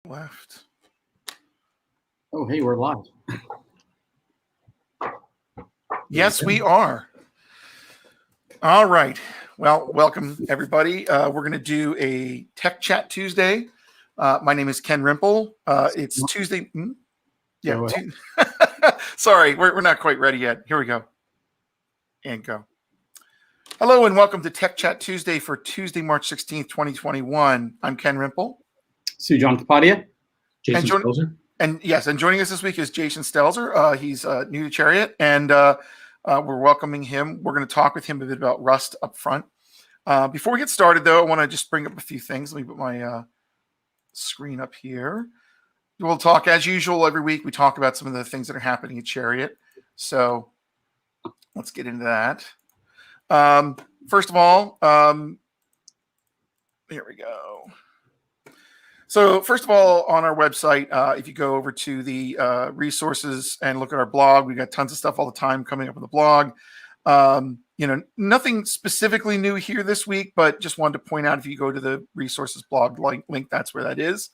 Left. Oh, hey, we're live. Yes, we are. All right. Well, welcome, everybody. We're going to do a Tech Chat Tuesday. My name is Ken Rimple. It's Tuesday. Yeah. Sorry, we're not quite ready yet. Here we go. And go. Hello, and welcome to Tech Chat Tuesday for Tuesday, March 16th, 2021. I'm Ken Rimple. Sujan Kapadia. Jason Stelzer. And yes, and joining us this week is Jason Stelzer. He's new to Chariot, and we're welcoming him. We're going to talk with him a bit about Rust up front. Before we get started, though, I want to just bring up a few things. Let me put my screen up here. We'll talk, as usual, every week. We talk about some of the things that are happening at Chariot. So let's get into that. First of all, here we go. So first of all, on our website, if you go over to the resources and look at our blog, we got tons of stuff all the time coming up on the blog. Nothing specifically new here this week, but just wanted to point out if you go to the resources blog link, that's where that is.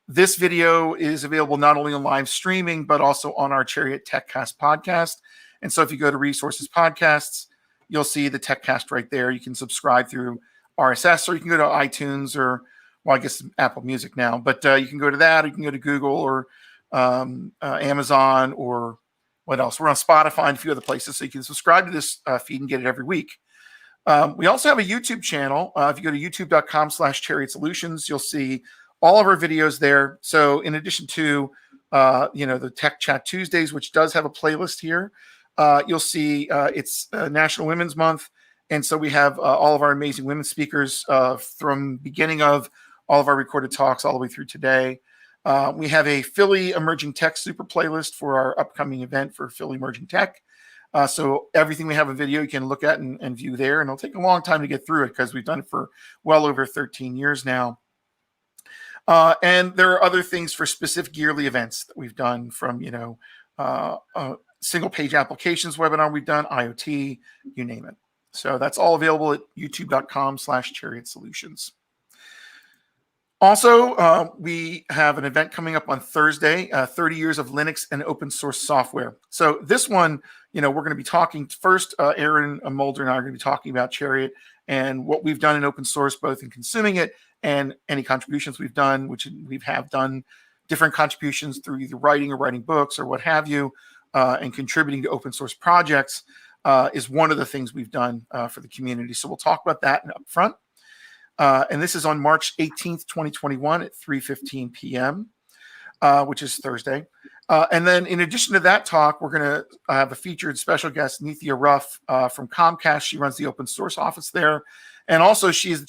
This video is available not only on live streaming, but also on our Chariot TechCast podcast. And so if you go to resources podcasts, you'll see the TechCast right there. You can subscribe through RSS, or you can go to iTunes, or well, I guess Apple Music now, but you can go to that, or you can go to Google or Amazon, or what else? We're on Spotify and a few other places, so you can subscribe to this feed and get it every week. We also have a YouTube channel. If you go to youtube.com/Chariot Solutions, you'll see all of our videos there. So in addition to the Tech Chat Tuesdays, which does have a playlist here, you'll see it's National Women's Month. And so we have all of our amazing women speakers from beginning of all of our recorded talks all the way through today. We have a Philly Emerging Tech super playlist for our upcoming event for Philly Emerging Tech. So everything we have a video you can look at and view there. And it'll take a long time to get through it because we've done it for well over 13 years now. And there are other things for specific yearly events that we've done, from, single page applications webinar we've done, IoT, you name it. So that's all available at youtube.com/Chariot Solutions. Also, we have an event coming up on Thursday, 30 years of Linux and open source software. So this one, we're going to be talking first, Aaron Mulder and I are going to be talking about Chariot and what we've done in open source, both in consuming it and any contributions we've done, which we have done different contributions through either writing books or what have you, and contributing to open source projects is one of the things we've done for the community. So we'll talk about that up front. And this is on March 18th, 2021 at 3:15 p.m., which is Thursday. And then in addition to that talk, we're going to have a featured special guest, Nithya Ruff from Comcast. She runs the open source office there. And also she is the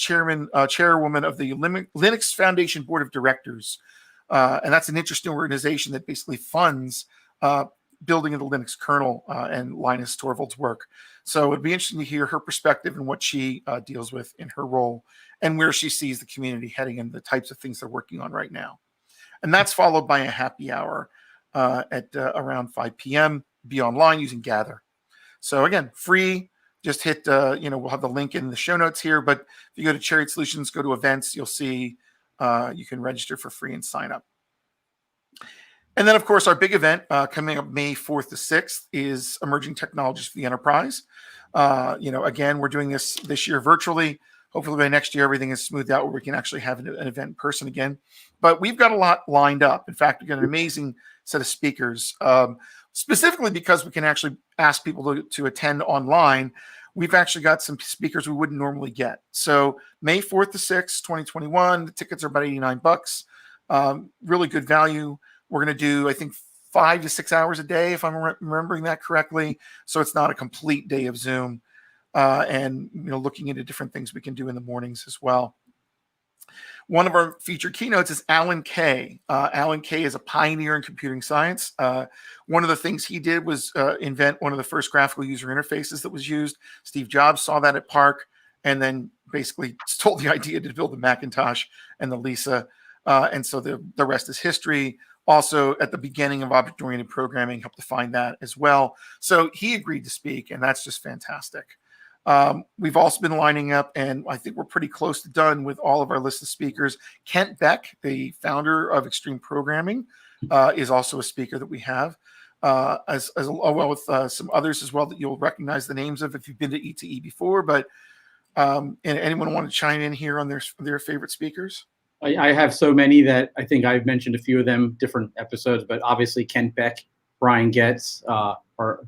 chairwoman of the Linux Foundation Board of Directors. And that's an interesting organization that basically funds building of the Linux kernel and Linus Torvalds' work. So it'd be interesting to hear her perspective and what she deals with in her role and where she sees the community heading and the types of things they're working on right now. And that's followed by a happy hour at around 5 p.m. Be online using Gather. So again, free. Just hit, we'll have the link in the show notes here. But if you go to Chariot Solutions, go to events, you'll see you can register for free and sign up. And then, of course, our big event coming up May 4th to 6th is Emerging Technologies for the Enterprise. Again, we're doing this year virtually. Hopefully by next year, everything is smoothed out where we can actually have an event in person again. But we've got a lot lined up. In fact, we've got an amazing set of speakers, specifically because we can actually ask people to attend online. We've actually got some speakers we wouldn't normally get. So May 4th to 6th, 2021, the tickets are about $89. Really good value. We're going to do, I think, 5 to 6 hours a day, if I'm remembering that correctly. So it's not a complete day of Zoom. And looking into different things we can do in the mornings as well. One of our featured keynotes is Alan Kay. Alan Kay is a pioneer in computing science. One of the things he did was invent one of the first graphical user interfaces that was used. Steve Jobs saw that at Park and then basically stole the idea to build the Macintosh and the Lisa. And so the rest is history. Also, at the beginning of object-oriented programming, helped define that as well. So he agreed to speak, and that's just fantastic. We've also been lining up, and I think we're pretty close to done with all of our list of speakers. Kent Beck, the founder of Extreme Programming, is also a speaker that we have, as well with some others as well that you'll recognize the names of if you've been to E2E before. But and anyone want to chime in here on their favorite speakers? I have so many that I think I've mentioned a few of them, different episodes, but obviously Kent Beck, Brian Getz are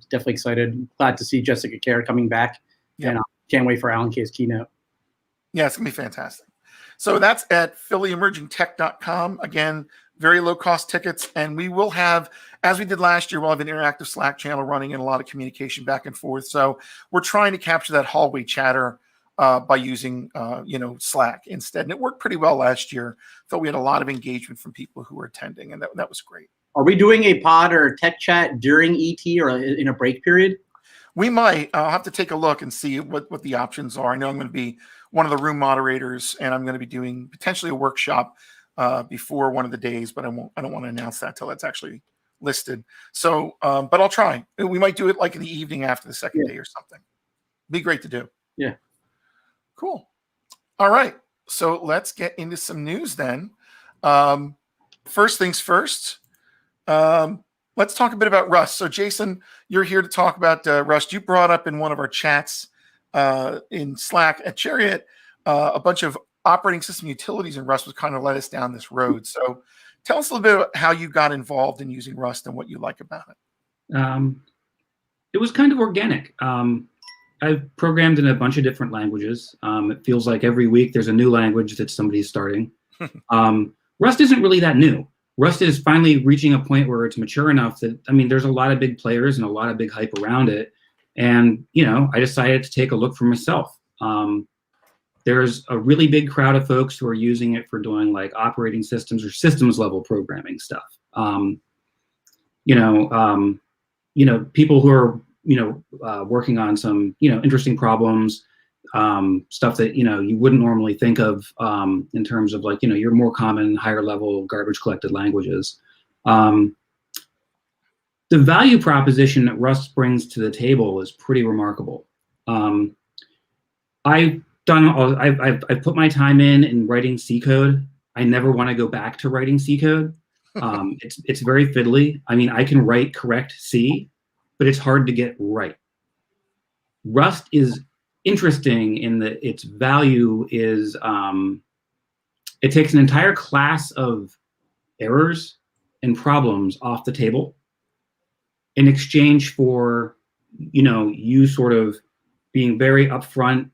definitely excited. Glad to see Jessica Kerr coming back. Yep. And can't wait for Alan Kay's keynote. Yeah, it's going to be fantastic. So that's at PhillyEmergingTech.com. Again, very low-cost tickets. And we will have, as we did last year, we'll have an interactive Slack channel running and a lot of communication back and forth. So we're trying to capture that hallway chatter by using, Slack instead. And it worked pretty well last year. Thought we had a lot of engagement from people who were attending, and that was great. Are we doing a pod or tech chat during ET or in a break period? We might. I'll have to take a look and see what the options are. I know I'm going to be one of the room moderators, and I'm going to be doing potentially a workshop before one of the days, but I don't want to announce that till it's actually listed. So, but I'll try. We might do it like in the evening after the second day or something. Be great to do. Yeah. Cool. All right. So let's get into some news then. First things first. Let's talk a bit about Rust. So, Jason, you're here to talk about Rust. You brought up in one of our chats in Slack at Chariot a bunch of operating system utilities in Rust, which kind of led us down this road. So, tell us a little bit about how you got involved in using Rust and what you like about it. It was kind of organic. I've programmed in a bunch of different languages. It feels like every week there's a new language that somebody's starting. Rust isn't really that new. Rust is finally reaching a point where it's mature enough that, there's a lot of big players and a lot of big hype around it. And, I decided to take a look for myself. There's a really big crowd of folks who are using it for doing like operating systems or systems level programming stuff. People who are, working on some, interesting problems, stuff that, you wouldn't normally think of in terms of like, your more common higher level garbage collected languages. The value proposition that Rust brings to the table is pretty remarkable. I've put my time in writing C code. I never want to go back to writing C code. It's very fiddly. I can write correct C, but it's hard to get right. Rust is interesting in that its value is it takes an entire class of errors and problems off the table in exchange for you sort of being very upfront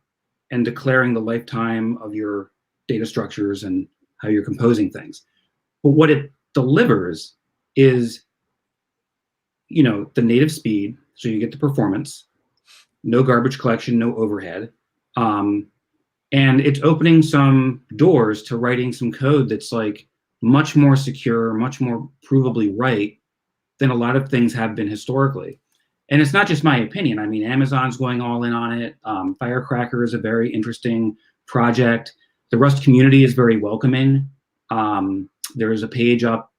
and declaring the lifetime of your data structures and how you're composing things. But what it delivers is the native speed, so you get the performance, no garbage collection, no overhead. And it's opening some doors to writing some code that's like much more secure, much more provably right than a lot of things have been historically. And it's not just my opinion. Amazon's going all in on it. Firecracker is a very interesting project. The Rust community is very welcoming. There is a page up,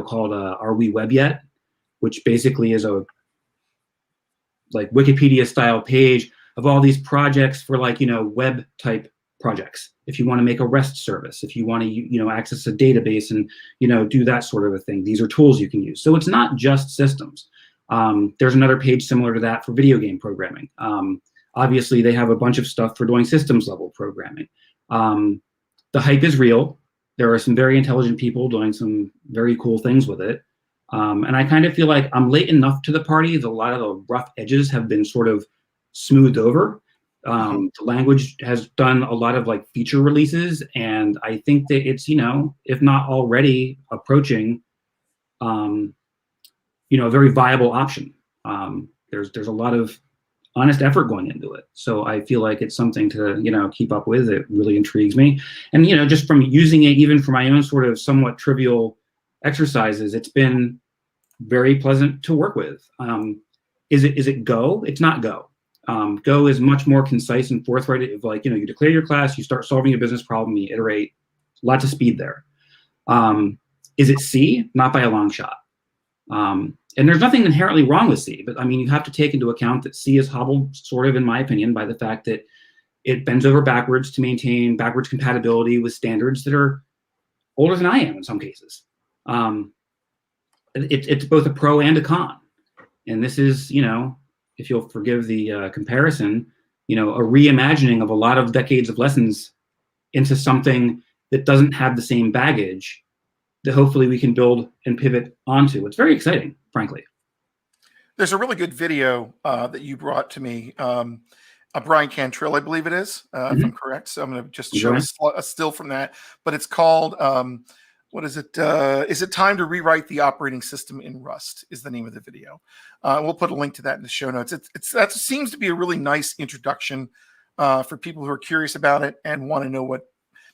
called Are We Web Yet? Which basically is a like Wikipedia style page of all these projects for like, web type projects. If you want to make a REST service, if you want to, access a database and, do that sort of a thing, these are tools you can use. So it's not just systems. There's another page similar to that for video game programming. Obviously they have a bunch of stuff for doing systems level programming. The hype is real. There are some very intelligent people doing some very cool things with it. And I kind of feel like I'm late enough to the party that a lot of the rough edges have been sort of smoothed over. The language has done a lot of like feature releases, and I think that it's, if not already approaching, a very viable option. There's a lot of honest effort going into it. So I feel like it's something to, keep up with. It really intrigues me. And, just from using it, even for my own sort of somewhat trivial exercises, it's been very pleasant to work with. Is it Go? It's not Go. Go is much more concise and forthright. If like, you declare your class, you start solving a business problem, you iterate, lots of speed there. Is it C? Not by a long shot. And there's nothing inherently wrong with C, but I mean, you have to take into account that C is hobbled, sort of, in my opinion, by the fact that it bends over backwards to maintain backwards compatibility with standards that are older than I am in some cases. It's both a pro and a con. And this is, if you'll forgive the comparison, a reimagining of a lot of decades of lessons into something that doesn't have the same baggage that hopefully we can build and pivot onto. It's very exciting, frankly. There's a really good video that you brought to me. Brian Cantrill, I believe it is, if I'm correct. So I'm going to just show a still from that. But it's called, what is it? Is it time to rewrite the operating system in Rust? Is the name of the video. We'll put a link to that in the show notes. That seems to be a really nice introduction for people who are curious about it and want to know what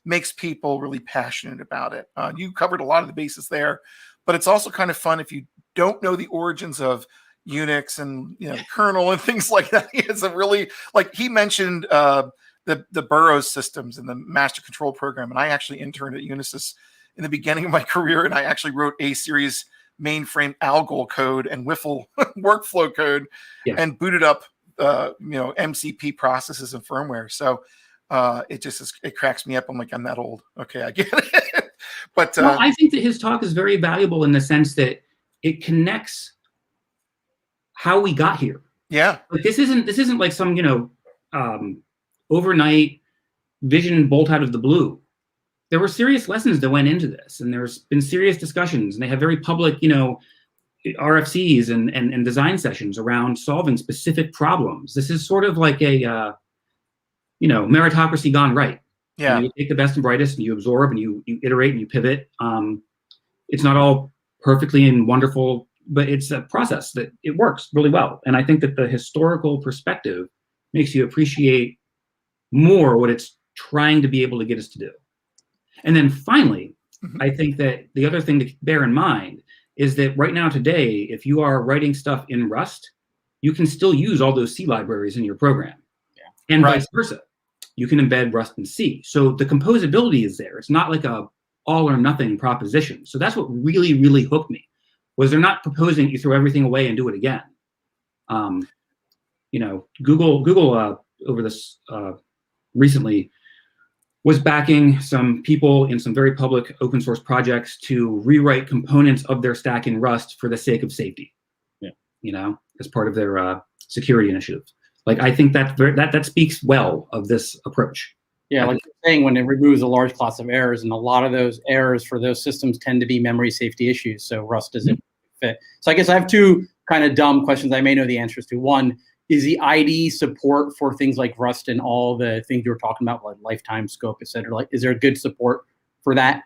makes people really passionate about it. You covered a lot of the bases there, but it's also kind of fun if you don't know the origins of Unix and the kernel and things like that. It's a really, like, he mentioned the Burroughs systems and the master control program, and I actually interned at Unisys in the beginning of my career, and I actually wrote A-series mainframe algol code and Wiffle workflow code, and booted up MCP processes and firmware. So it cracks me up. I'm like, I'm that old. Okay, I get it. But I think that his talk is very valuable in the sense that it connects how we got here. Yeah. Like this isn't like some, overnight vision bolt out of the blue. There were serious lessons that went into this, and there's been serious discussions, and they have very public, RFCs and design sessions around solving specific problems. This is sort of like a, meritocracy gone right. Yeah. You take the best and brightest and you absorb and you iterate and you pivot. It's not all perfectly and wonderful, but it's a process that it works really well. And I think that the historical perspective makes you appreciate more what it's trying to be able to get us to do. And then finally, I think that the other thing to bear in mind is that right now today, if you are writing stuff in Rust, you can still use all those C libraries in your program. Yeah. And vice versa. You can embed Rust in C. So the composability is there. It's not like a all or nothing proposition. So that's what really, really hooked me, was they're not proposing you throw everything away and do it again. Google over this recently was backing some people in some very public open source projects to rewrite components of their stack in Rust for the sake of safety. Yeah. As part of their security initiative. Like, I think that speaks well of this approach. Yeah, like you're saying, when it removes a large class of errors, and a lot of those errors for those systems tend to be memory safety issues, so Rust doesn't fit. So I guess I have two kind of dumb questions I may know the answers to. One, is the IDE support for things like Rust and all the things you were talking about, like lifetime scope, et cetera? Like, is there good support for that?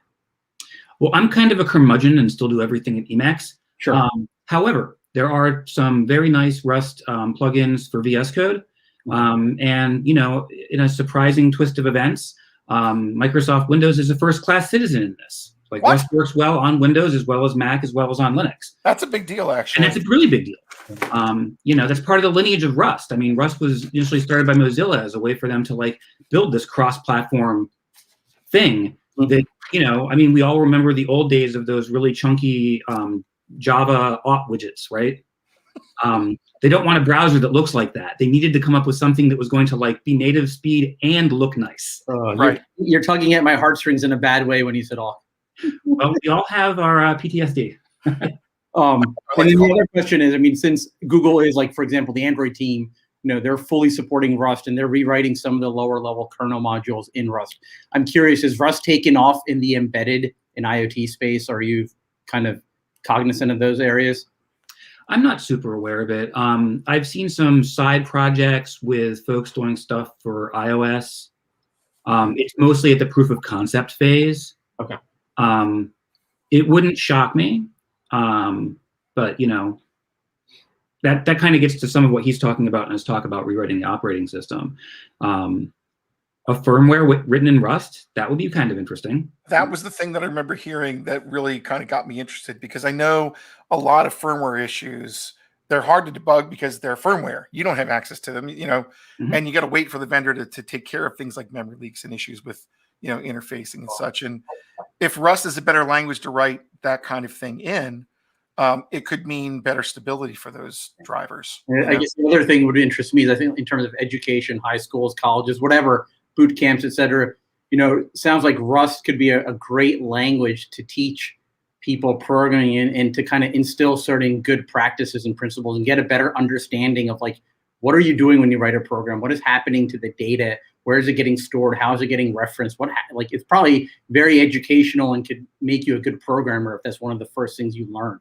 Well, I'm kind of a curmudgeon and still do everything in Emacs. Sure. However, there are some very nice Rust plugins for VS Code. And, in a surprising twist of events, Microsoft Windows is a first-class citizen in this. Like, Rust works well on Windows as well as Mac as well as on Linux. That's a big deal, actually. And it's a really big deal. That's part of the lineage of Rust. I mean, Rust was initially started by Mozilla as a way for them to build this cross-platform thing that, we all remember the old days of those really chunky Java auth widgets, right? They don't want a browser that looks like that. They needed to come up with something that was going to be native speed and look nice. Right. You're tugging at my heartstrings in a bad way when you said auth. Well, we all have our PTSD. And then the other question is, since Google is, for example, the Android team, they're fully supporting Rust and they're rewriting some of the lower level kernel modules in Rust. I'm curious, is Rust taken off in the embedded and IoT space? Are you kind of cognizant of those areas? I'm not super aware of it. I've seen some side projects with folks doing stuff for iOS. It's mostly at the proof of concept phase. Okay. It wouldn't shock me, but that kind of gets to some of what he's talking about in his talk about rewriting the operating system. A firmware written in Rust, that would be kind of interesting. That was the thing that I remember hearing that really kind of got me interested, because I know a lot of firmware issues, they're hard to debug because they're firmware. You don't have access to them, and you got to wait for the vendor to take care of things like memory leaks and issues with, interfacing and such. And if Rust is a better language to write that kind of thing in, it could mean better stability for those drivers. I guess the other thing would interest me is I think in terms of education, high schools, colleges, whatever, boot camps, et cetera, sounds like Rust could be a great language to teach people programming and to kind of instill certain good practices and principles and get a better understanding of like, what are you doing when you write a program? What is happening to the data? Where is it getting stored? How is it getting referenced? It's probably very educational and could make you a good programmer if that's one of the first things you learn.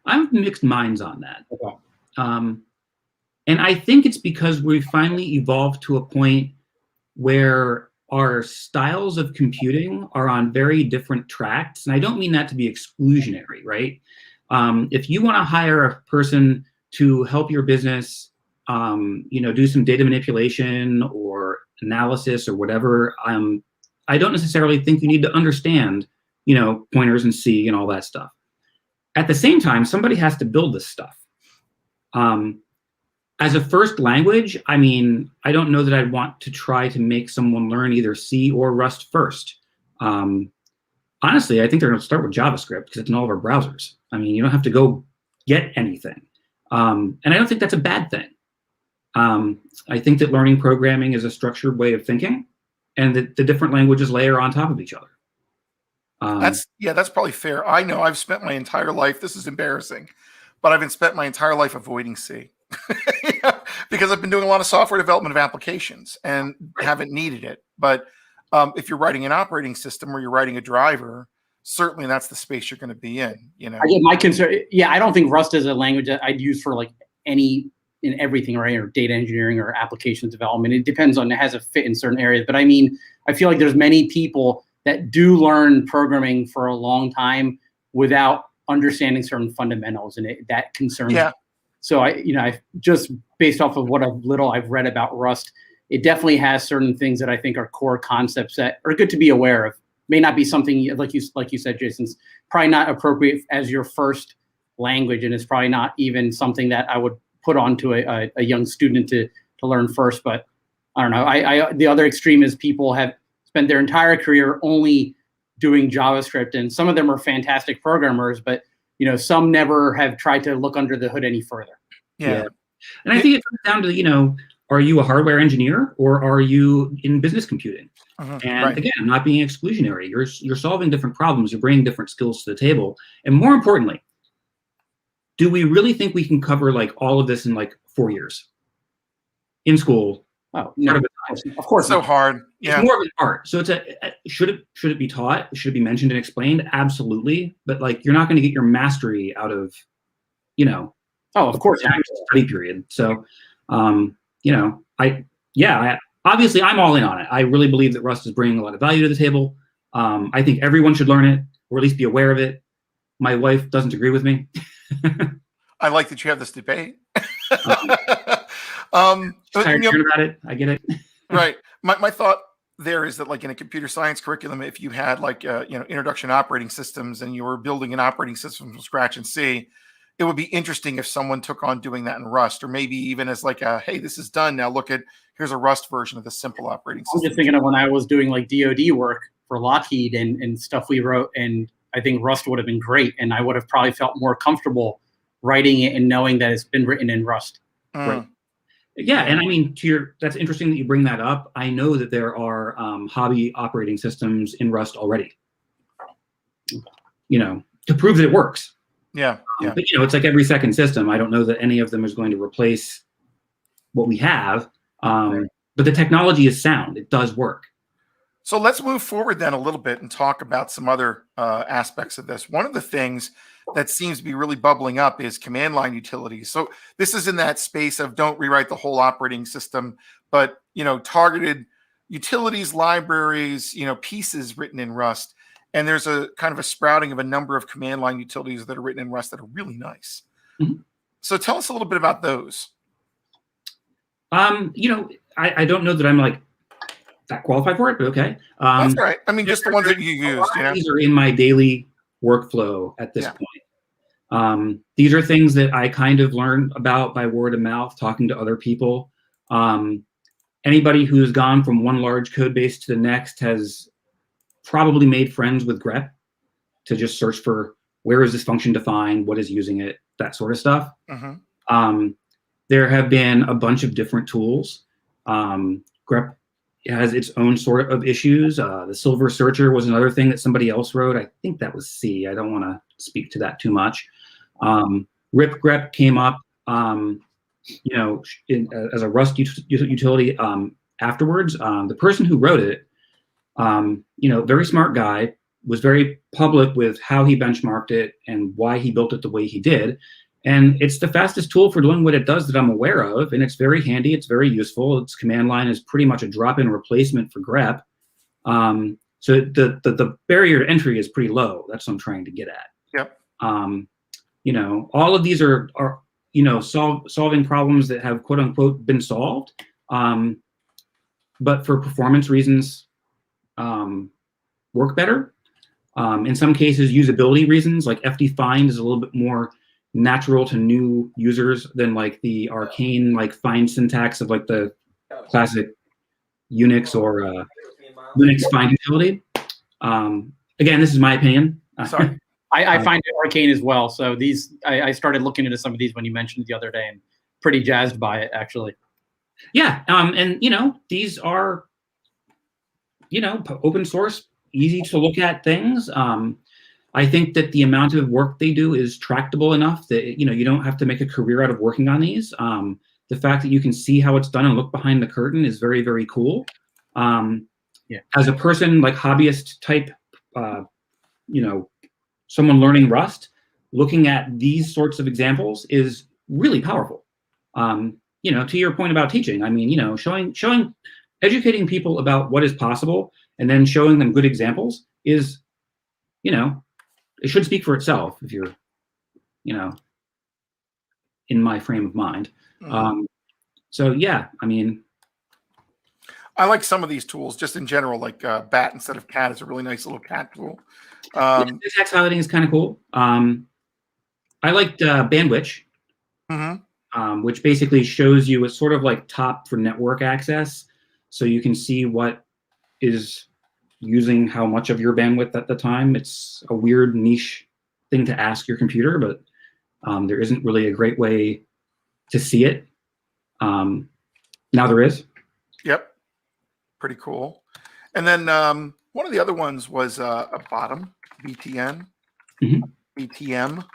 I have mixed minds on that. Okay. And I think it's because we've finally evolved to a point where our styles of computing are on very different tracks. And I don't mean that to be exclusionary, right? If you want to hire a person to help your business, do some data manipulation or analysis or whatever, I don't necessarily think you need to understand, pointers and C and all that stuff. At the same time, somebody has to build this stuff. As a first language, I don't know that I'd want to try to make someone learn either C or Rust first. Honestly, I think they're going to start with JavaScript because it's in all of our browsers. You don't have to go get anything. And I don't think that's a bad thing. I think that learning programming is a structured way of thinking, and that the different languages layer on top of each other. That's probably fair. I know I've spent my entire life, this is embarrassing, but I've spent my entire life avoiding C because I've been doing a lot of software development of applications and haven't needed it. But if you're writing an operating system or you're writing a driver, certainly that's the space you're going to be in. I get my concern. Yeah, I don't think Rust is a language that I'd use for like in everything, right? Or data engineering or applications development. It depends on, it has a fit in certain areas. But I feel like there's many people that do learn programming for a long time without understanding certain fundamentals, and that concerns me. So I just based off of what I've read about Rust, it definitely has certain things that I think are core concepts that are good to be aware of. May not be something like you said, Jason's probably not appropriate as your first language, and it's probably not even something that I would put onto a young student to learn first. But I don't know. The other extreme is people have spent their entire career only doing JavaScript, and some of them are fantastic programmers, but some never have tried to look under the hood any further. Yeah. And I think it comes down to, are you a hardware engineer or are you in business computing? And again, not being exclusionary, you're solving different problems, you're bringing different skills to the table. And more importantly, do we really think we can cover like all of this in like 4 years in school? Oh, no, of course. So hard. Yeah. It's more of an art. So should it be taught? Should it be mentioned and explained? Absolutely. But like, you're not going to get your mastery out of, oh, of course, study period. So, obviously I'm all in on it. I really believe that Rust is bringing a lot of value to the table. I think everyone should learn it, or at least be aware of it. My wife doesn't agree with me. I like that you have this debate. Tired of hearing about it. I get it. Right. My thought there is that like in a computer science curriculum, if you had like, introduction to operating systems and you were building an operating system from scratch in C, it would be interesting if someone took on doing that in Rust, or maybe even as like hey, this is done. Now here's a Rust version of the simple operating system. I'm just thinking of when I was doing like DoD work for Lockheed and stuff we wrote, and I think Rust would have been great. And I would have probably felt more comfortable writing it and knowing that it's been written in Rust. Right. Yeah, and that's interesting that you bring that up. I know that there are hobby operating systems in Rust already, to prove that it works. Yeah. But it's like every second system. I don't know that any of them is going to replace what we have. But the technology is sound. It does work. So let's move forward then a little bit and talk about some other aspects of this. One of the things that seems to be really bubbling up is command line utilities. So this is in that space of don't rewrite the whole operating system, but targeted utilities, libraries, pieces written in Rust. And there's a kind of a sprouting of a number of command line utilities that are written in Rust that are really nice. Mm-hmm. So tell us a little bit about those. I don't know that I'm like that qualified for it, but okay. That's all right. Just the ones that you use. These are in my daily workflow at this point. These are things that I kind of learned about by word of mouth, talking to other people. Anybody who's gone from one large code base to the next has probably made friends with grep to just search for where is this function defined, what is using it, that sort of stuff. Mm-hmm. There have been a bunch of different tools. grep has its own sort of issues. The silver searcher was another thing that somebody else wrote. I think that was C. I don't want to speak to that too much. Rip grep came up, as a Rust utility afterwards. The person who wrote it, very smart guy, was very public with how he benchmarked it and why he built it the way he did. And it's the fastest tool for doing what it does that I'm aware of. And it's very handy. It's very useful. Its command line is pretty much a drop-in replacement for grep. So the barrier to entry is pretty low. That's what I'm trying to get at. Yep. All of these are solving problems that have quote unquote been solved. But for performance reasons, work better. In some cases, usability reasons, like FD-find is a little bit more natural to new users than like the arcane like find syntax of like the classic Unix or Linux find utility. Again, this is my opinion. Sorry. I find it arcane as well. So I started looking into some of these when you mentioned it the other day, and pretty jazzed by it actually. Yeah, and these are open source, easy to look at things. I think that the amount of work they do is tractable enough that you don't have to make a career out of working on these. The fact that you can see how it's done and look behind the curtain is very, very cool. Yeah. As a person like hobbyist type, someone learning Rust, looking at these sorts of examples is really powerful. To your point about teaching, I mean, educating people about what is possible and then showing them good examples is, it should speak for itself if you're, in my frame of mind. So yeah, I mean, I like some of these tools just in general, like bat instead of cat is a really nice little cat tool. syntax highlighting is kind of cool. I liked Bandwidth, which basically shows you, it's sort of like top for network access. So you can see what is using how much of your bandwidth at the time. It's a weird niche thing to ask your computer, but there isn't really a great way to see it. Now there is. Yep. Pretty cool. And then one of the other ones was a bottom, BTN, BTM, if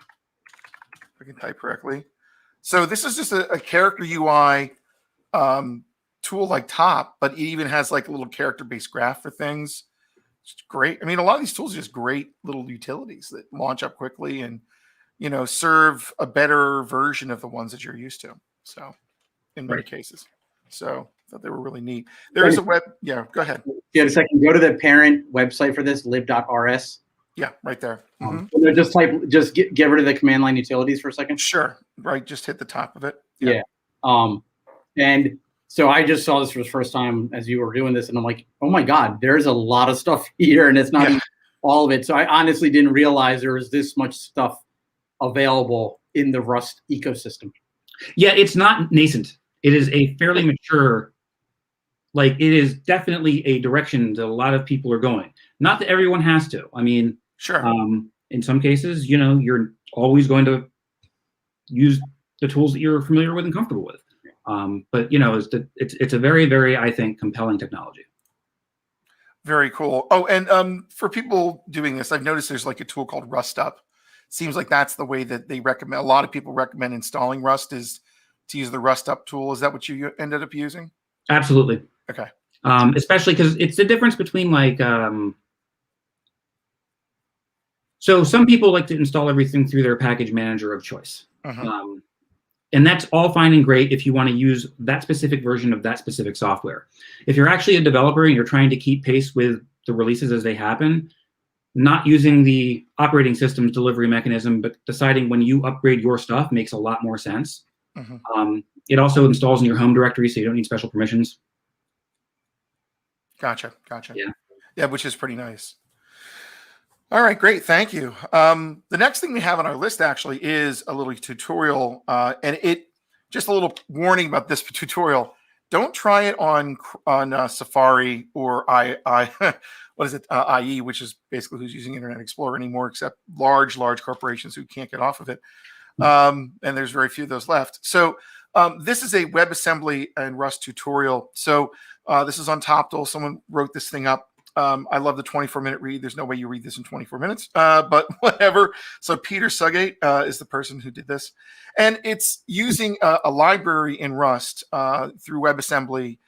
I can type correctly. So this is just a character UI tool like Top, but it even has like a little character-based graph for things. It's great. I mean, a lot of these tools are just great little utilities that launch up quickly and, serve a better version of the ones that you're used to. So in many cases. So I thought they were really neat. There is a web. Yeah, go ahead. You had a second. Go to the parent website for this, lib.rs. Yeah, right there. Just get rid of the command line utilities for a second. Sure. Right. Just hit the top of it. Yeah. And so I just saw this for the first time as you were doing this, and I'm like, oh my God, there's a lot of stuff here, and it's not even all of it. So I honestly didn't realize there was this much stuff available in the Rust ecosystem. Yeah, it's not nascent. It is a fairly mature, like it is definitely a direction that a lot of people are going. Not that everyone has to. I mean, sure. In some cases, you're always going to use the tools that you're familiar with and comfortable with. But it's a very, very, I think, compelling technology. Very cool. Oh, and for people doing this, I've noticed there's like a tool called Rust Up. Seems like that's the way that they recommend. A lot of people recommend installing Rust is to use the Rust Up tool. Is that what you ended up using? Absolutely. Okay. Especially because it's the difference between like, so some people like to install everything through their package manager of choice. And that's all fine and great if you want to use that specific version of that specific software. If you're actually a developer and you're trying to keep pace with the releases as they happen, not using the operating system's delivery mechanism, but deciding when you upgrade your stuff makes a lot more sense. It also installs in your home directory, so you don't need special permissions. Gotcha. Yeah, which is pretty nice. All right, great. Thank you. The next thing we have on our list actually is a little tutorial, and just a little warning about this tutorial. Don't try it on Safari or what is it, IE, which is basically who's using Internet Explorer anymore, except large corporations who can't get off of it. And there's very few of those left. So this is a WebAssembly and Rust tutorial. So this is on Toptal. Someone wrote this thing up. I love the 24-minute read. There's no way you read this in 24 minutes, but whatever. So Peter Sugate is the person who did this. And it's using a library in Rust through WebAssembly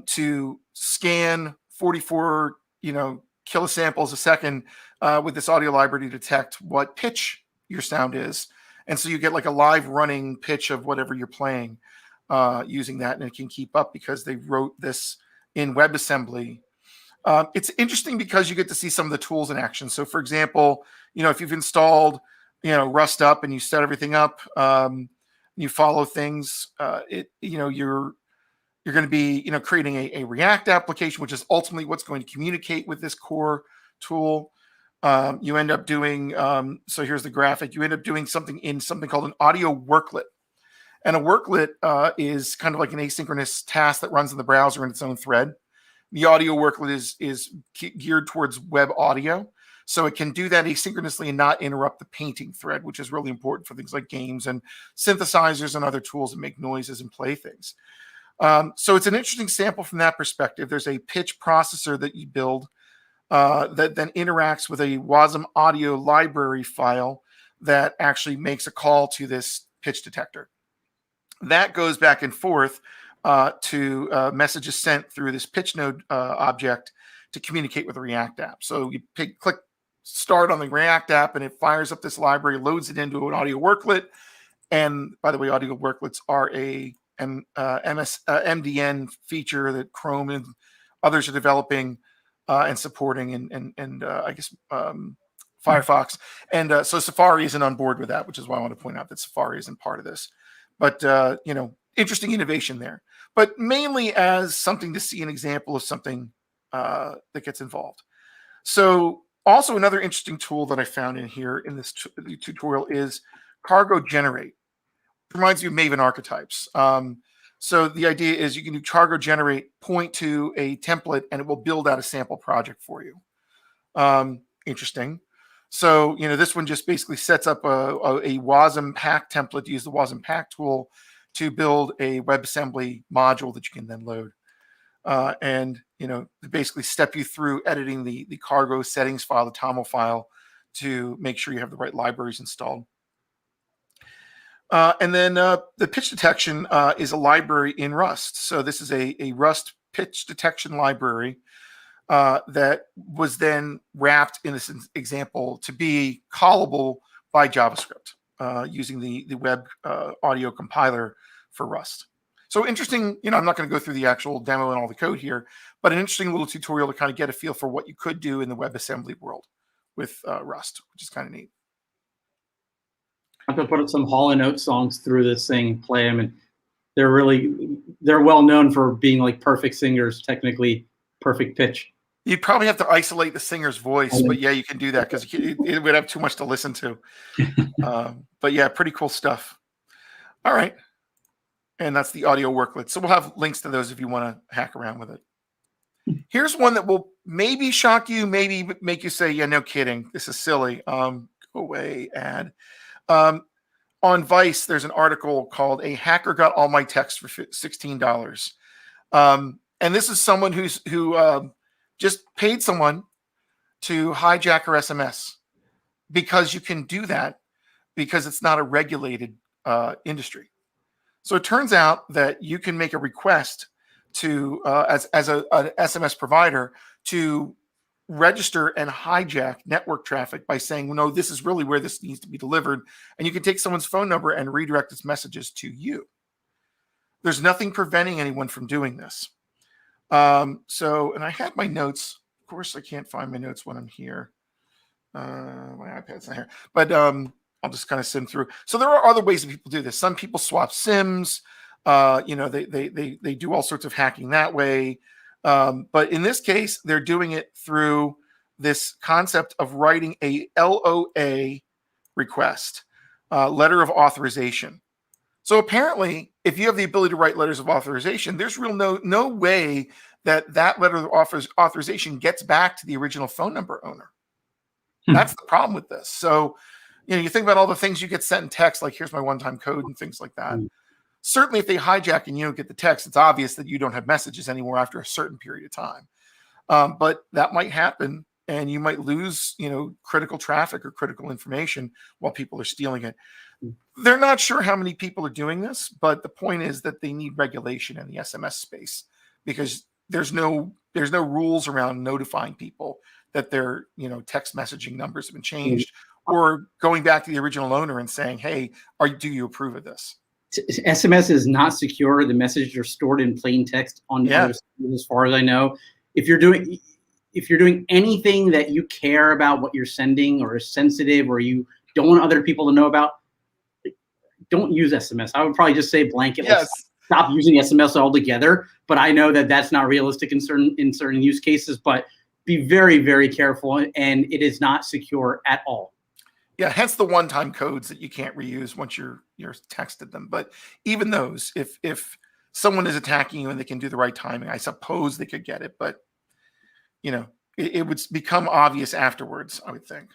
to scan 44, kilosamples a second with this audio library to detect what pitch your sound is. And so you get like a live running pitch of whatever you're playing using that, and it can keep up because they wrote this in WebAssembly. It's interesting because you get to see some of the tools in action. So for example, if you've installed, Rust up and you set everything up, you follow things, you're going to be, creating a React application, which is ultimately what's going to communicate with this core tool. You end up doing, so here's the graphic, you end up doing something in something called an audio worklet. And a worklet is kind of like an asynchronous task that runs in the browser in its own thread. The audio worklet is geared towards web audio. So it can do that asynchronously and not interrupt the painting thread, which is really important for things like games and synthesizers and other tools that make noises and play things. So it's an interesting sample from that perspective. There's a pitch processor that you build that then interacts with a WASM audio library file that actually makes a call to this pitch detector. That goes back and forth to messages sent through this pitch node object to communicate with the React app. So you click start on the React app and it fires up this library, loads it into an audio worklet. And by the way, audio worklets are a MDN feature that Chrome and others are developing and supporting, and I guess Firefox. And so Safari isn't on board with that, which is why I want to point out that Safari isn't part of this. But, interesting innovation there. But mainly as something to see an example of something that gets involved. So also another interesting tool that I found in here in this tutorial is Cargo Generate. It reminds me of Maven archetypes. So the idea is you can do cargo generate, point to a template, and it will build out a sample project for you. Interesting. So, this one just basically sets up a WASM pack template to use the WASM pack tool to build a WebAssembly module that you can then load. And basically step you through editing the cargo settings file, the TOML file, to make sure you have the right libraries installed. And then the pitch detection is a library in Rust. So this is a Rust pitch detection library that was then wrapped in this example to be callable by JavaScript using the web audio compiler for Rust. So interesting, I'm not going to go through the actual demo and all the code here, but an interesting little tutorial to kind of get a feel for what you could do in the WebAssembly world with Rust, which is kind of neat. I have to put up some Hall & Oates songs through this thing and play them, and they're well known for being like perfect singers, technically perfect pitch. You'd probably have to isolate the singer's voice, but yeah, you can do that because it would have too much to listen to. But yeah, pretty cool stuff. All right. And that's the audio worklet. So we'll have links to those if you want to hack around with it. Here's one that will maybe shock you, maybe make you say, yeah, no kidding. This is silly. Go away, ad. On Vice, there's an article called "A Hacker Got All My Text for $16." And this is someone who just paid someone to hijack her SMS, because you can do that because it's not a regulated industry. So it turns out that you can make a request to as an SMS provider to register and hijack network traffic by saying, well, no, this is really where this needs to be delivered. And you can take someone's phone number and redirect its messages to you. There's nothing preventing anyone from doing this. And I had my notes. Of course, I can't find my notes when I'm here. My iPad's not here. But I'll just kind of sim through. So there are other ways that people do this. Some people swap SIMs. They do all sorts of hacking that way. But in this case, they're doing it through this concept of writing a LOA request, letter of authorization. So apparently, if you have the ability to write letters of authorization, there's no way that letter of authorization gets back to the original phone number owner. That's the problem with this. So, you think about all the things you get sent in text, like here's my one-time code and things like that. Certainly, if they hijack and you don't get the text, it's obvious that you don't have messages anymore after a certain period of time. But that might happen, and you might lose, critical traffic or critical information while people are stealing it. They're not sure how many people are doing this, but the point is that they need regulation in the SMS space because there's no rules around notifying people that their text messaging numbers have been changed or going back to the original owner and saying, hey, do you approve of this? SMS is not secure. The messages are stored in plain text on the other side, as far as I know. If you're doing anything that you care about what you're sending or is sensitive or you don't want other people to know about, don't use SMS. I would probably just say blanket. Yes. Stop using SMS altogether. But I know that that's not realistic in certain use cases. But be very, very careful, and it is not secure at all. Yeah, hence the one-time codes that you can't reuse once you're texted them. But even those, if someone is attacking you and they can do the right timing, I suppose they could get it. But it would become obvious afterwards, I would think.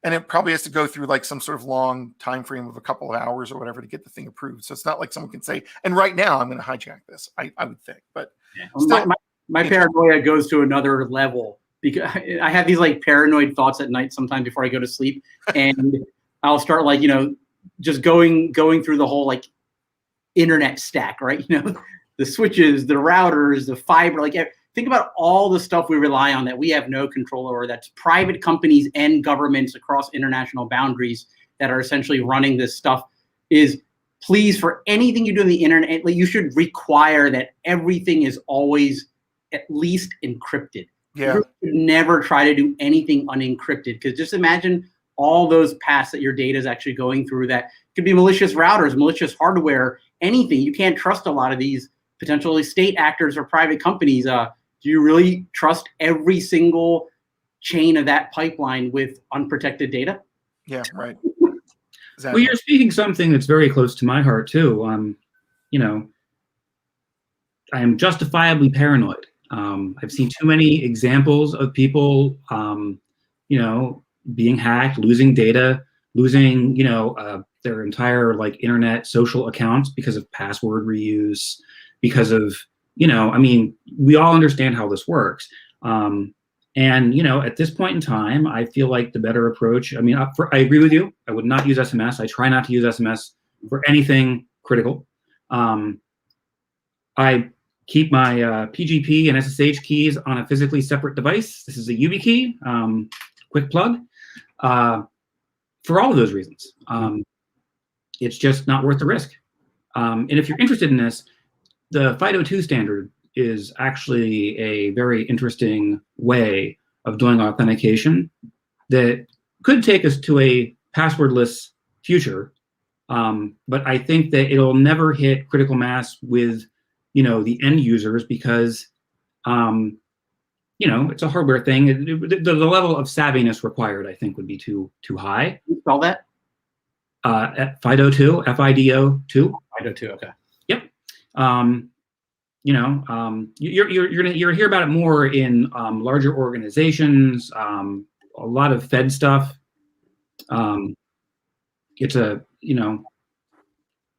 And it probably has to go through like some sort of long time frame of a couple of hours or whatever to get the thing approved. So it's not like someone can say, and right now I'm going to hijack this. I would think, but still, my paranoia goes to another level because I have these like paranoid thoughts at night sometimes before I go to sleep, and I'll start like just going through the whole like internet stack, right? The switches, the routers, the fiber, like. Think about all the stuff we rely on that we have no control over. That's private companies and governments across international boundaries that are essentially running this stuff. Is please, for anything you do on the internet, you should require that everything is always at least encrypted. Yeah. You should never try to do anything unencrypted, because just imagine all those paths that your data is actually going through. That could be malicious routers, malicious hardware, anything. You can't trust a lot of these potentially state actors or private companies. Do you really trust every single chain of that pipeline with unprotected data? Yeah, right. Exactly. Well, you're speaking something that's very close to my heart too. I am justifiably paranoid. I've seen too many examples of people, being hacked, losing data, losing, their entire like internet social accounts because of password reuse, because of we all understand how this works. And, at this point in time, I feel like the better approach, I agree with you. I would not use SMS. I try not to use SMS for anything critical. I keep my PGP and SSH keys on a physically separate device. This is a YubiKey, quick plug, for all of those reasons. It's just not worth the risk. And if you're interested in this, the FIDO2 standard is actually a very interesting way of doing authentication that could take us to a passwordless future. But I think that it'll never hit critical mass with, the end users because, it's a hardware thing. The level of savviness required, I think, would be too high. Can you spell that? At FIDO2, FIDO2. FIDO2, okay. Yep. You're gonna hear about it more in larger organizations, a lot of Fed stuff. It's a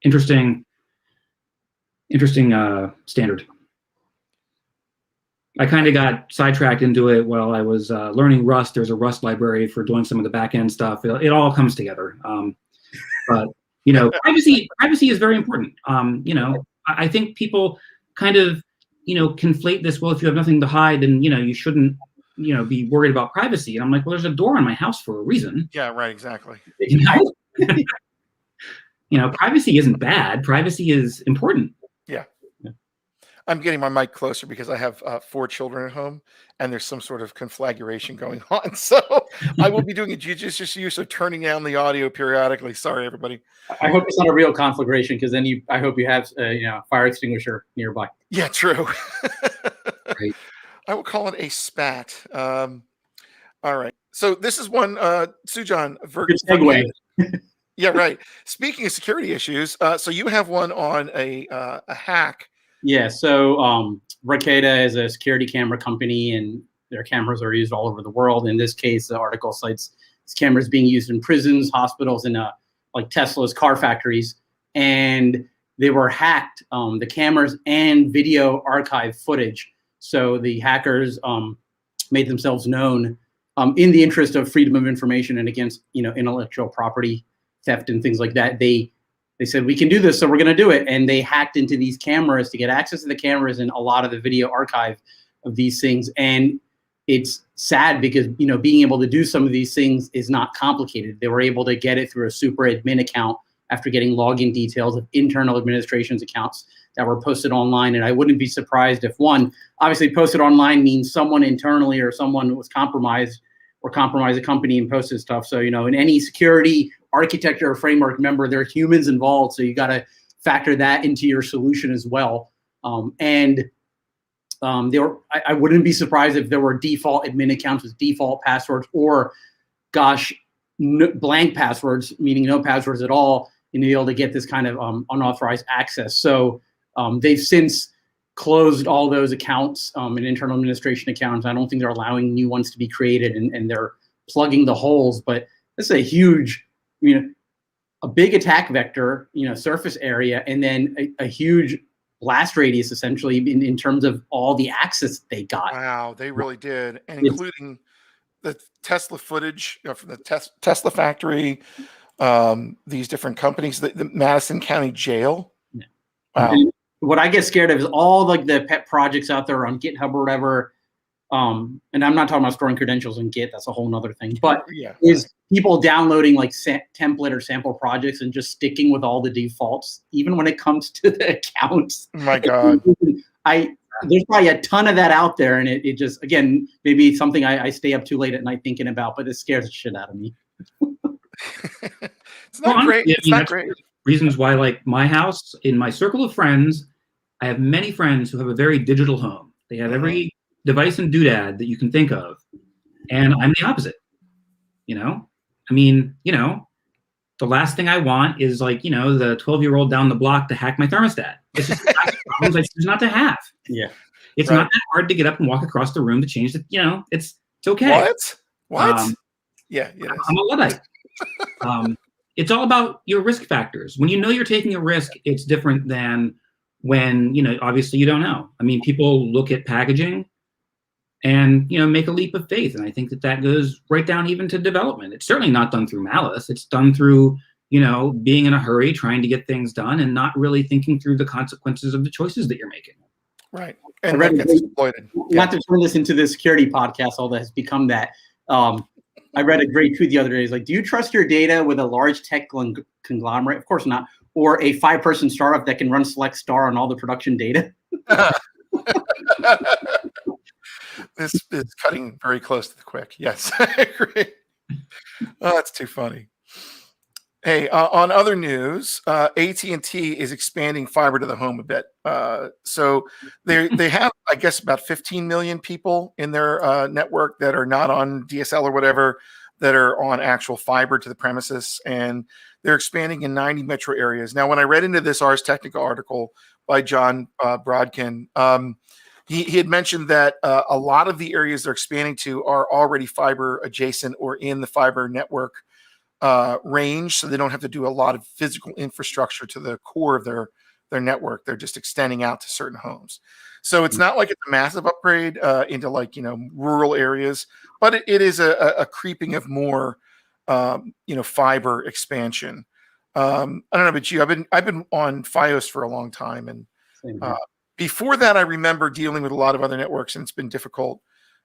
interesting standard. I kind of got sidetracked into it while I was learning Rust. There's a Rust library for doing some of the back end stuff. It all comes together. But privacy is very important. I think people kind of, conflate this. Well, if you have nothing to hide, then, you shouldn't, be worried about privacy. And I'm like, well, there's a door on my house for a reason. Yeah, right. Exactly. Privacy isn't bad. Privacy is important. Yeah. I'm getting my mic closer because I have 4 children at home and there's some sort of conflagration going on. So I will be doing a judicious use of turning down the audio periodically. Sorry, everybody. I hope it's not a real conflagration, because then I hope you have a fire extinguisher nearby. Yeah, true. Right. I will call it a spat. All right. So this is one, Sujan. Good segue. Yeah, right. Speaking of security issues, so you have one on a hack. Yeah, so Bracada is a security camera company, and their cameras are used all over the world. In this case, the article cites these cameras being used in prisons, hospitals, and like Tesla's car factories. And they were hacked, the cameras and video archive footage. So the hackers made themselves known in the interest of freedom of information and against intellectual property theft and things like that. They said, we can do this, so we're going to do it. And they hacked into these cameras to get access to the cameras and a lot of the video archive of these things. And it's sad because, being able to do some of these things is not complicated. They were able to get it through a super admin account after getting login details of internal administration's accounts that were posted online. And I wouldn't be surprised if one, obviously posted online means someone internally or someone was compromised or compromised a company and posted stuff. So, in any security architecture or framework, remember, there are humans involved. So you got to factor that into your solution as well. I wouldn't be surprised if there were default admin accounts with default passwords or, blank passwords, meaning no passwords at all, and be able to get this kind of unauthorized access. So they've since closed all those accounts and internal administration accounts. I don't think they're allowing new ones to be created, and they're plugging the holes. But this is a huge, a big attack vector, surface area, and then a huge blast radius, essentially, in terms of all the access they got. Wow, they really did, and including the Tesla footage from the Tesla factory, these different companies, the Madison County Jail. Yeah. Wow. And what I get scared of is all like the pet projects out there on GitHub or whatever. And I'm not talking about storing credentials in Git. That's a whole nother thing. But is people downloading like template or sample projects and just sticking with all the defaults, even when it comes to the accounts. Oh my God. There's probably a ton of that out there. And it just, again, maybe something I stay up too late at night thinking about, but it scares the shit out of me. It's not great. It's not great. Reasons why, like my house, in my circle of friends, I have many friends who have a very digital home. They have every device and doodad that you can think of. And I'm the opposite. The last thing I want is the 12-year-old down the block to hack my thermostat. It's just problems I choose not to have. Yeah. It's not that hard to get up and walk across the room to change it. It's okay. What? Yeah. I'm a Luddite. It's all about your risk factors. When you're taking a risk, it's different than when, obviously you don't know. People look at packaging and, make a leap of faith. And I think that goes right down even to development. It's certainly not done through malice. It's done through, being in a hurry, trying to get things done and not really thinking through the consequences of the choices that you're making. Right. And that gets exploited. Not to turn this into the security podcast, although has become that. I read a great tweet the other day. It's like, do you trust your data with a large tech conglomerate? Of course not. Or a 5-person startup that can run select star on all the production data? This is cutting very close to the quick. Yes, I agree. Oh, that's too funny. Hey, on other news, AT&T is expanding fiber to the home a bit. So they have, I guess, about 15 million people in their network that are not on DSL or whatever, that are on actual fiber to the premises, and they're expanding in 90 metro areas. Now, when I read into this Ars Technica article by John Brodkin, he had mentioned that a lot of the areas they're expanding to are already fiber adjacent or in the fiber network range, so they don't have to do a lot of physical infrastructure to the core of their network. They're just extending out to certain homes. So it's not like it's a massive upgrade into rural areas, but it is a creeping of more fiber expansion. I don't know about you. I've been on FiOS for a long time, and before that, I remember dealing with a lot of other networks, and it's been difficult,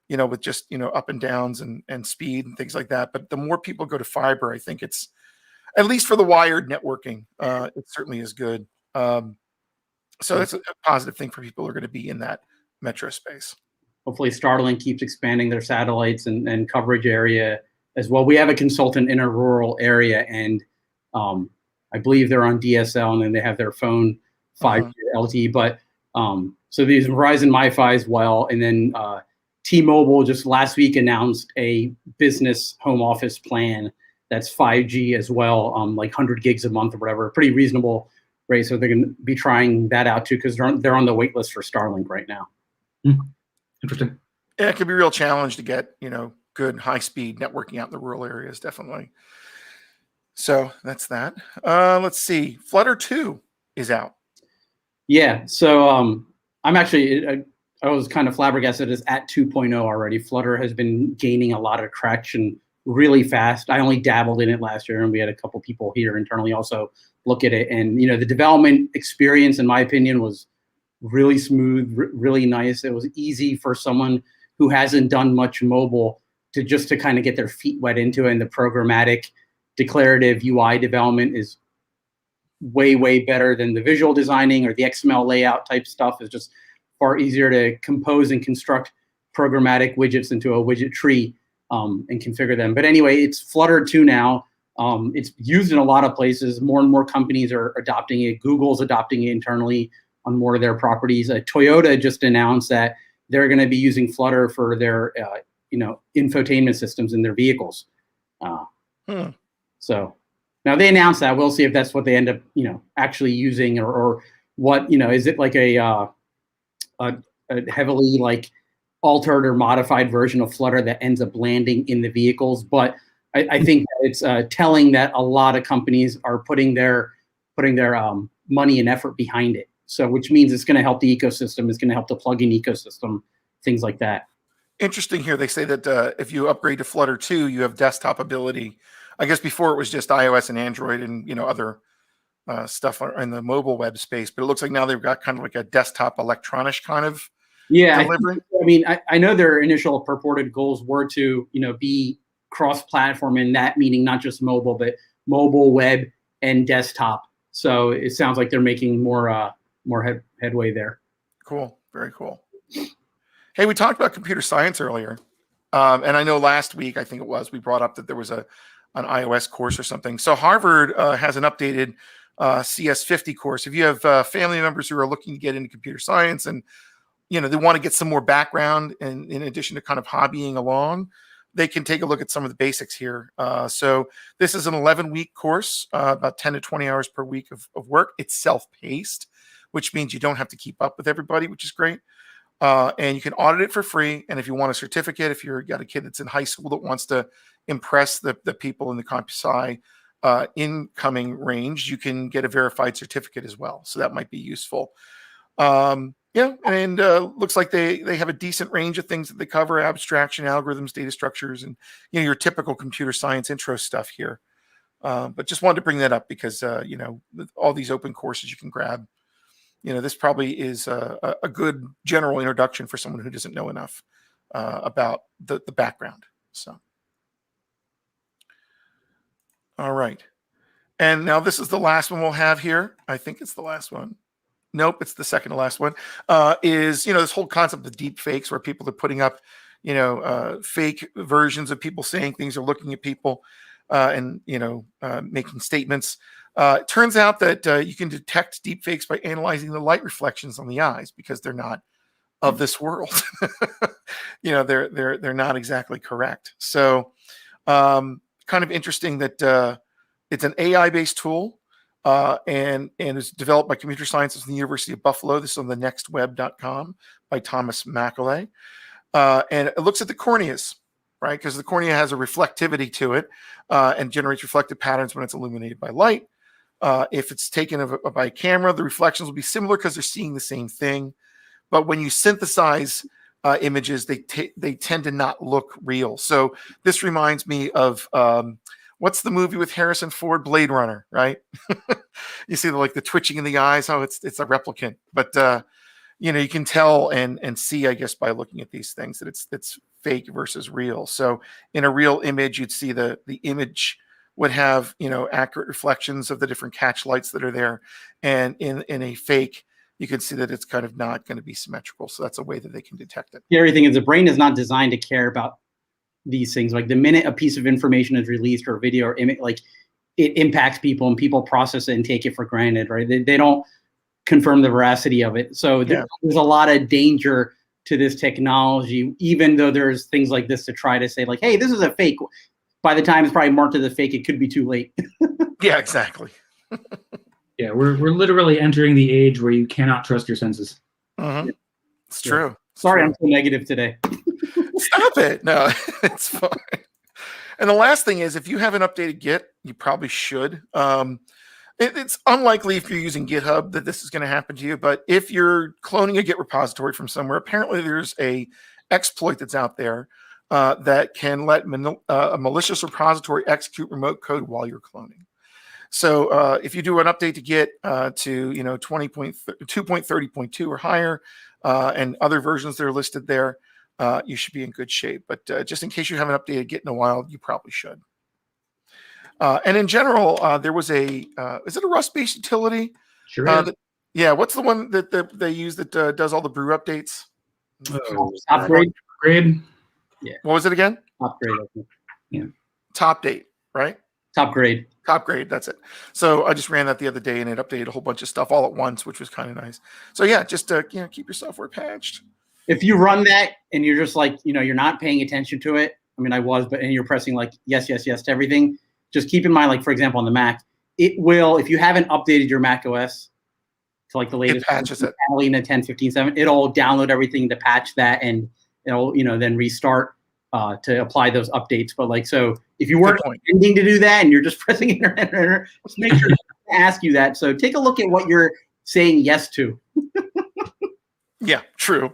with just, up and downs and speed and things like that. But the more people go to fiber, I think it's, at least for the wired networking, it certainly is good. So that's a positive thing for people who are going to be in that metro space. Hopefully Starlink keeps expanding their satellites and coverage area as well. We have a consultant in a rural area, and I believe they're on DSL, and then they have their phone 5G LTE. But so these Verizon MiFi as well. And then T-Mobile just last week announced a business home office plan that's 5G as well, like 100 gigs a month or whatever, pretty reasonable rate. So they're going to be trying that out too, because they're on the wait list for Starlink right now. Interesting. Yeah, it could be a real challenge to get, good high-speed networking out in the rural areas, definitely. So that's that. Let's see. Flutter 2 is out. Yeah, so I'm actually, I was kind of flabbergasted it's at 2.0 already. Flutter has been gaining a lot of traction really fast. I only dabbled in it last year, and we had a couple people here internally also look at it. And, the development experience, in my opinion, was really smooth, really nice. It was easy for someone who hasn't done much mobile to kind of get their feet wet into it. And the programmatic declarative UI development is way, way better than the visual designing or the XML layout type stuff. Is just far easier to compose and construct programmatic widgets into a widget tree and configure them. But anyway, it's Flutter 2 now. It's used in a lot of places. More and more companies are adopting it. Google's adopting it internally on more of their properties. Toyota just announced that they're going to be using Flutter for their infotainment systems in their vehicles. So now they announced that. We'll see if that's what they end up actually using, or what, is it like a heavily like altered or modified version of Flutter that ends up landing in the vehicles. But I think that it's telling that a lot of companies are putting their money and effort behind it. So which means it's going to help the ecosystem. It's going to help the plugin ecosystem, things like that. Interesting here. They say that if you upgrade to Flutter 2, you have desktop ability. I guess before it was just iOS and Android and other stuff in the mobile web space, but it looks like now they've got kind of like a desktop electronic kind of delivery. I know their initial purported goals were to be cross-platform, and that meaning not just mobile, but mobile, web, and desktop. So it sounds like they're making more headway there. Cool, very cool. Hey, we talked about computer science earlier, and I know last week I think it was we brought up that there was an iOS course or something. So Harvard has an updated CS50 course. If you have family members who are looking to get into computer science and they want to get some more background, and in addition to kind of hobbying along, they can take a look at some of the basics here. So this is an 11-week course, about 10 to 20 hours per week of work. It's self-paced, which means you don't have to keep up with everybody, which is great. And you can audit it for free. And if you want a certificate, if you've got a kid that's in high school that wants to impress the people in the CompuSci incoming range, you can get a verified certificate as well. So that might be useful. Looks like they have a decent range of things that they cover: abstraction, algorithms, data structures, and your typical computer science intro stuff here. But just wanted to bring that up because all these open courses you can grab. This probably is a good general introduction for someone who doesn't know enough about the background. So, all right. And now this is the last one we'll have here. I think it's the last one. Nope, it's the second to last one. Is this whole concept of deepfakes, where people are putting up, fake versions of people saying things or looking at people and making statements. It turns out that you can detect deepfakes by analyzing the light reflections on the eyes, because they're not of this world. They're not exactly correct. So, kind of interesting that it's an AI-based tool. And is developed by computer scientists from the University of Buffalo. This is on the nextweb.com by Thomas Macaulay. And it looks at the corneas, right? Because the cornea has a reflectivity to it and generates reflective patterns when it's illuminated by light. If it's taken by a camera, the reflections will be similar because they're seeing the same thing. But when you synthesize images, they tend to not look real. So this reminds me of what's the movie with Harrison Ford, Blade Runner, right? You see the twitching in the eyes. Oh, it's a replicant. But you can tell and see, I guess, by looking at these things that it's fake versus real. So in a real image, you'd see the image would have accurate reflections of the different catch lights that are there, and in a fake, you can see that it's kind of not going to be symmetrical. So that's a way that they can detect it. The other thing is the brain is not designed to care about these things. Like the minute a piece of information is released or video or image, like it impacts people and people process it and take it for granted, right? They don't confirm the veracity of it. So there's a lot of danger to this technology, even though there's things like this to try to say like, hey, this is a fake. by the time it's probably marked as a fake, it could be too late. Yeah, exactly. Yeah, we're literally entering the age where you cannot trust your senses. Mm-hmm. It's true. It's Sorry, true. I'm so negative today. Stop it. No, it's fine. And the last thing is, if you haven't updated Git, you probably should. It's unlikely if you're using GitHub that this is going to happen to you, but if you're cloning a Git repository from somewhere, apparently there's a exploit that's out there that can let a malicious repository execute remote code while you're cloning. So if you do an update to Git to 2.30.2 or higher, and other versions that are listed there, you should be in good shape. But just in case you haven't updated Git in a while, you probably should. And in general, there was is it a Rust-based utility? Sure is. What's the one that they use that does all the brew updates? Upgrade. Yeah. What was it again? Upgrade. Yeah. Top date, right? Top grade. Top grade, that's it. So I just ran that the other day, and it updated a whole bunch of stuff all at once, which was kind of nice. So yeah, just keep your software patched. If you run that and you're just like, you're not paying attention to it. I mean, I was, and you're pressing like yes, yes, yes to everything. Just keep in mind, like for example, on the Mac, it will, if you haven't updated your Mac OS to like the latest, it patches it. Catalina 10.15.7, it'll download everything to patch that, and it'll then restart to apply those updates. But like, so if you weren't intending to do that and you're just pressing enter, just make sure to ask you that. So take a look at what you're saying yes to. Yeah, true.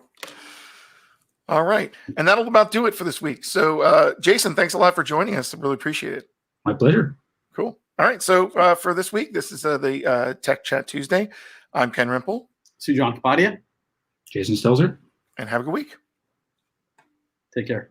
All right. And that'll about do it for this week. So Jason, thanks a lot for joining us. I really appreciate it. My pleasure. Cool. All right. So for this week, this is the Tech Chat Tuesday. I'm Ken Rimple. Sujan Kapadia. Jason Stelzer. And have a good week. Take care.